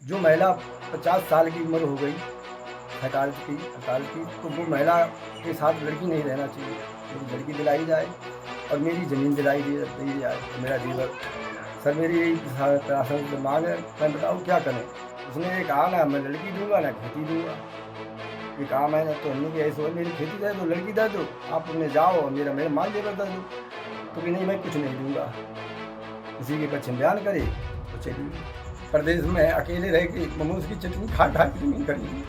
जो महिला 50 साल की उम्र हो गई, 48 की, तो वो महिला के साथ लड़की नहीं रहना चाहिए। मेरी लड़की दिलाई जाए और मेरी ज़मीन दिलाई दी जाए तो मेरा जीवन। सर मेरी यही शासन से मांग है, मैं बताऊँ क्या करें। उसने ये कहा ना मैं लड़की दूंगा ना खेती दूंगा, ये काम है ना। तो हमने कि ऐसे मेरी खेती दे दो, लड़की दे दो, आप अपने जाओ और मेरा मेरा माल जेवर दे दो। तो कि नहीं मैं कुछ नहीं दूंगा। किसी के पक्ष में बयान करे तो चलिए प्रदेश में अकेले रह के ममूज की चटनी खा खा के ज़मीन खरीदी।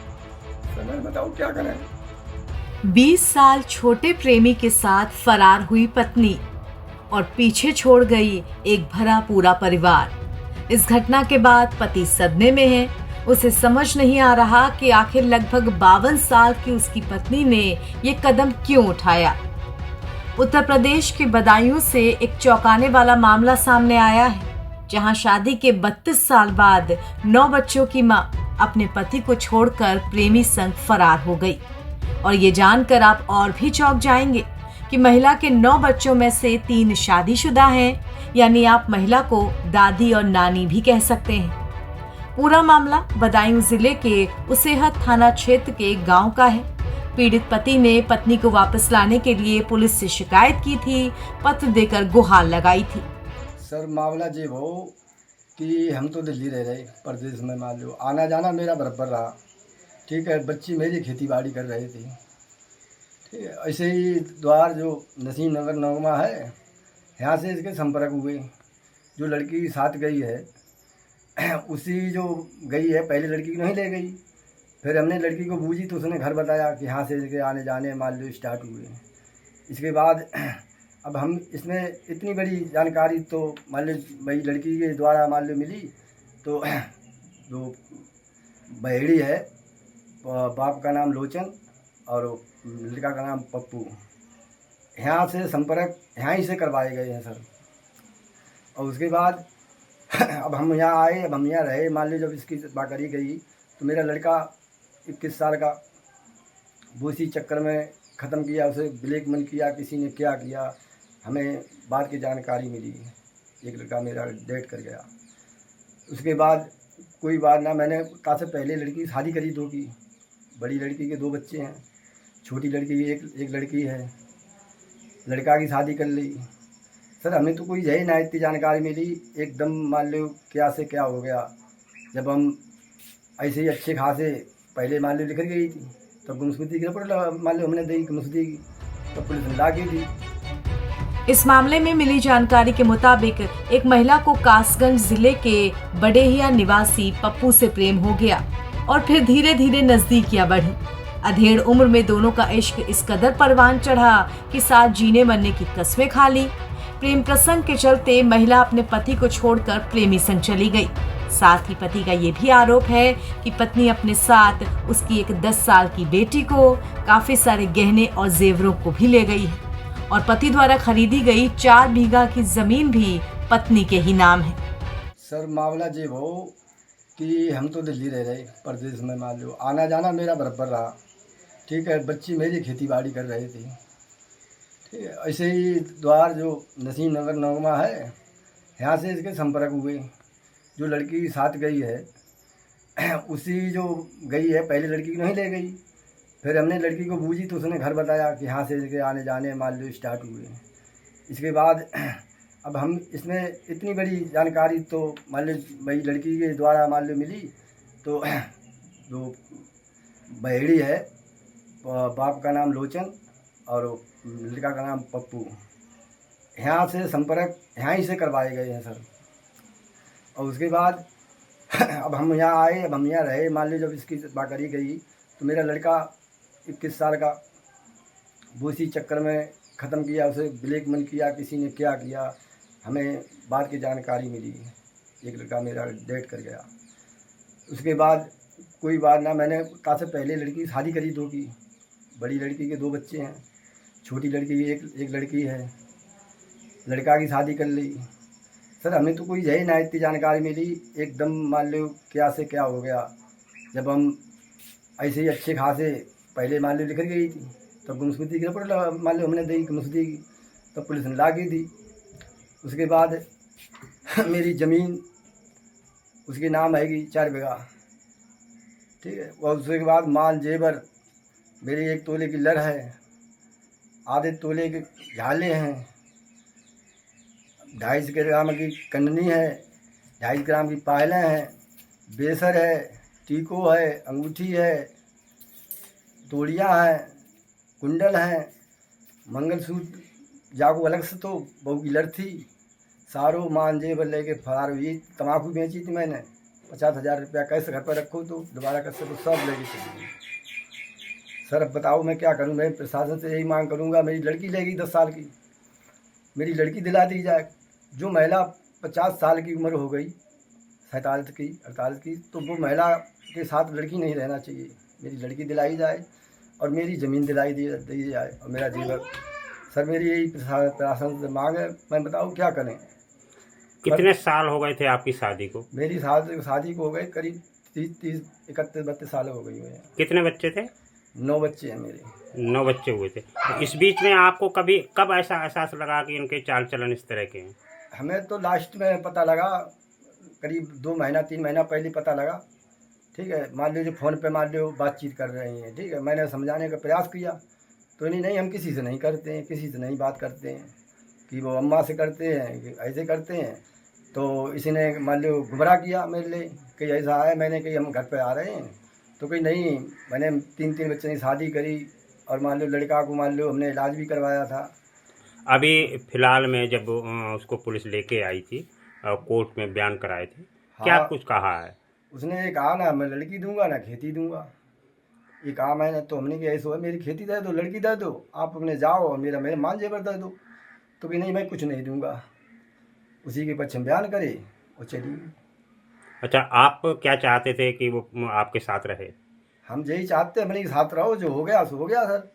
सर मैं बताऊँ क्या करें। 20 साल छोटे प्रेमी के साथ फरार हुई पत्नी और पीछे छोड़ गई एक भरा पूरा परिवार। इस घटना के बाद पति सदमे में है। उसे समझ नहीं आ रहा कि आखिर लगभग 52 साल की उसकी पत्नी ने ये कदम क्यों उठाया। उत्तर प्रदेश के बदायूं से एक चौंकाने वाला मामला सामने आया है, जहां शादी के 32 साल बाद 9 बच्चों की मां अपने पति को छोड़कर प्रेमी संग फरार हो गई। और ये जानकर आप और भी चौंक जाएंगे कि महिला के 9 बच्चों में से 3 शादीशुदा हैं, यानी आप महिला को दादी और नानी भी कह सकते हैं। पूरा मामला बदायूं जिले के उसेहत थाना क्षेत्र के एक गांव का है। पीड़ित पति ने पत्नी को वापस लाने के लिए पुलिस से शिकायत की थी, पत्र देकर गुहार लगाई थी। सर मामला ये हो कि हम तो दिल्ली रह रहे, प्रदेश में मान लो आना जाना मेरा बराबर रहा। ठीक है, बच्ची मेरी खेती बाड़ी कर रहे थे। ठीक है, ऐसे ही द्वार जो नसीम नगर नौगमा है, यहाँ से इसके संपर्क हुए। जो लड़की साथ गई है उसी जो गई है, पहले लड़की को नहीं ले गई। फिर हमने लड़की को बूझी तो उसने घर बताया कि यहाँ से इसके आने जाने मान लो स्टार्ट हुए। इसके बाद अब हम इसमें इतनी बड़ी जानकारी तो मान लो भाई लड़की के द्वारा मान लो मिली। तो जो बहेड़ी है, बाप का नाम लोचन और लड़का का नाम पप्पू, यहाँ से संपर्क यहाँ ही से करवाए गए हैं सर। और उसके बाद अब हम यहाँ आए, अब हम यहाँ रहे मान लो। जब इसकी बात करी गई तो मेरा लड़का 21 साल का वो इसी चक्कर में ख़त्म किया, उसे ब्लैकमेल किया, किसी ने क्या किया। हमें बाद की जानकारी मिली, एक लड़का मेरा डेट कर गया। उसके बाद कोई बात ना, मैंने कहा से पहले लड़की की शादी करी 2 की। बड़ी लड़की के 2 बच्चे हैं, छोटी लड़की की एक लड़की है। लड़का की शादी कर ली। सर हमें तो कोई है ही ना इतनी जानकारी मिली, एकदम मान लो क्या से क्या हो गया। जब हम ऐसे ही अच्छे खासे पहले मान लो लिख गई थी, तब गुमशुदगी की रिपोर्ट मान लो हमने दी गुमशुदगी की, तब पुलिस ने ला के दी। इस मामले में मिली जानकारी के मुताबिक एक महिला को कासगंज जिले के बड़ेहिया निवासी पप्पू से प्रेम हो गया और फिर धीरे धीरे नजदीकियां बढ़ी। अधेड़ उम्र में दोनों का इश्क इस कदर परवान चढ़ा कि साथ जीने मरने की कस्में खा ली। प्रेम प्रसंग के चलते महिला अपने पति को छोड़कर प्रेमी संग चली गई। साथ ही पति का ये भी आरोप है कि पत्नी अपने साथ उसकी एक 10 साल की बेटी को, काफी सारे गहने और जेवरों को भी ले गई है और पति द्वारा खरीदी गई 4 बीघा की जमीन भी पत्नी के ही नाम है। सर मामला ये हो कि हम तो दिल्ली रह रहे, प्रदेश में मान लो आना जाना मेरा बराबर रहा। ठीक है, बच्ची मेरी खेती बाड़ी कर रहे थे। ठीक है, ऐसे ही द्वार जो नसीम नगर नौगमा है, यहाँ से इसके संपर्क हुए। जो लड़की साथ गई है उसी जो गई है, पहले लड़की को नहीं ले गई। फिर हमने लड़की को बूझी तो उसने घर बताया कि यहाँ से इसके आने जाने मान लो स्टार्ट हुए। इसके बाद अब हम इसमें इतनी बड़ी जानकारी तो मान लो भाई लड़की के द्वारा मान लो मिली। तो जो बहेड़ी है, बाप का नाम लोचन और लड़का का नाम पप्पू, यहाँ से संपर्क यहाँ ही से करवाए गए हैं सर। और उसके बाद अब हम यहाँ आए, अब हम यहाँ रहे मान लो। जब इसकी बात करी गई तो मेरा लड़का 21 साल का वो इसी चक्कर में ख़त्म किया, उसे ब्लैकमेल किया, किसी ने क्या किया। हमें बाद की जानकारी मिली, एक लड़का मेरा डेट कर गया। उसके बाद कोई बात ना, मैंने कहा से पहले लड़की की शादी करी 2 की। बड़ी लड़की के 2 बच्चे हैं, छोटी लड़की की एक लड़की है। लड़का की शादी कर ली। सर हमें तो कोई है ही ना इतनी जानकारी मिली, एकदम मान लो क्या से क्या हो गया। जब हम ऐसे ही अच्छे खासे पहले मान लो लिख गई थी, तब गुमशुदगी की रिपोर्ट मान लो हमने दी गुमशुदगी की, तब पुलिस ने ला के दी। उसके बाद मेरी ज़मीन उसके नाम हैगी 4 बीघा, ठीक है। और उसके बाद माल जेवर मेरी 1 तोले की लर है, आधे तोले के झाले हैं, 250 ग्राम की कंडनी है, 250 ग्राम की पायलें हैं, बेसर है, टीको है, अंगूठी है, तोड़ियाँ हैं, कुंडल हैं, मंगलसूत्र जाको अलग से तो बहू की लड़ थी, सारो मान जेवर लेके फरार हुई। तम्बाकू बेची थी मैंने, 50,000 रुपया कैसे घर पर रखो तो दोबारा कैसे तो सब लेके चली गई। सर अब बताओ मैं क्या करूं? मैं प्रशासन से यही मांग करूंगा, मेरी लड़की लेगी 10 साल की, मेरी लड़की दिला दी जाए। जो महिला 50 साल की उम्र हो गई, 47 की 48 की, तो वो महिला के साथ लड़की नहीं रहना चाहिए। मेरी लड़की दिलाई जाए और मेरी ज़मीन दिलाई दी जाए और मेरा जीवन। सर मेरी यही प्रशासन से मांग है, मैं बताऊँ क्या करें। कितने साल हो गए थे आपकी शादी को? मेरी शादी को हो गए करीब 30 31 साल हो गई हुए। कितने बच्चे थे? 9 बच्चे हैं मेरे। 9 बच्चे हुए थे। तो इस बीच में आपको कब ऐसा एहसास लगा कि उनके चाल चलन इस तरह के हैं? हमें तो लास्ट में पता लगा, करीब 2 महीना 3 महीना पहले पता लगा, ठीक है। मान लीजिए फ़ोन पे मान लो बातचीत कर रही हैं, ठीक है। मैंने समझाने का प्रयास किया तो नहीं हम किसी से नहीं करते हैं, किसी से नहीं बात करते हैं, कि वो अम्मा से करते हैं कि ऐसे करते हैं। तो इसी ने मान लो गुमराह किया मेरे लिए कि ऐसा है। मैंने कही हम घर पे आ रहे हैं, तो कहीं नहीं, मैंने 3 बच्चे की शादी करी और मान लो लड़का को मान लो हमने इलाज भी करवाया था। अभी फिलहाल में जब उसको पुलिस लेके आई थी, कोर्ट में बयान कराए थे, क्या हाँ, कुछ कहा है? उसने ये कहा ना मैं लड़की दूंगा ना खेती दूंगा, ये कहा मैंने। तो हमने कि ऐसा है मेरी खेती दे दो, लड़की दे दो, आप अपने जाओ और मेरे मान जेवर दे दो। तो कि नहीं मैं कुछ नहीं दूंगा। उसी के पक्ष में बयान करे और चली। अच्छा, आप क्या चाहते थे कि वो आपके साथ रहे? हम यही चाहते हैं अपने के साथ रहो, जो हो गया सो हो गया सर।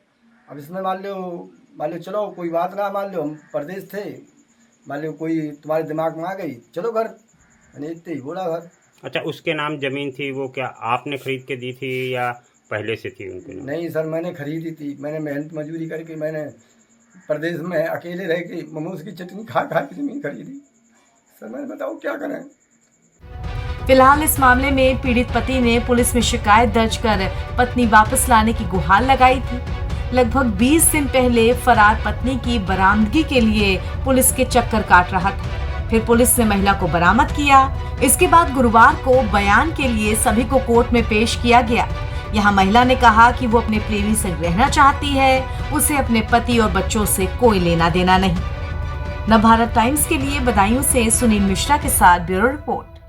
अब इसमें मान लो चलो कोई बात ना, मान लो हम परदेश थे, मान लो कोई तुम्हारे दिमाग में आ गई, चलो घर, मैंने इतने ही बोला सर। अच्छा, उसके नाम ज़मीन थी, वो क्या आपने खरीद के दी थी या पहले से थी उनके नाम? नहीं सर, मैंने खरीदी थी। मैंने मेहनत मजदूरी करके, मैंने प्रदेश में अकेले रह के मोमोज की चटनी खा के ज़मीन खरीदी। सर मैं बताऊँ क्या करें। फिलहाल इस मामले में पीड़ित पति ने पुलिस में शिकायत दर्ज कर पत्नी वापस लाने की गुहार लगाई थी। लगभग 20 दिन पहले फरार पत्नी की बरामदगी के लिए पुलिस के चक्कर काट रहा था। फिर पुलिस ने महिला को बरामद किया। इसके बाद गुरुवार को बयान के लिए सभी को कोर्ट में पेश किया गया। यहाँ महिला ने कहा कि वो अपने प्रेमी से रहना चाहती है, उसे अपने पति और बच्चों से कोई लेना देना नहीं। नवभारत टाइम्स के लिए बदायूं से सुनील मिश्रा के साथ ब्यूरो रिपोर्ट।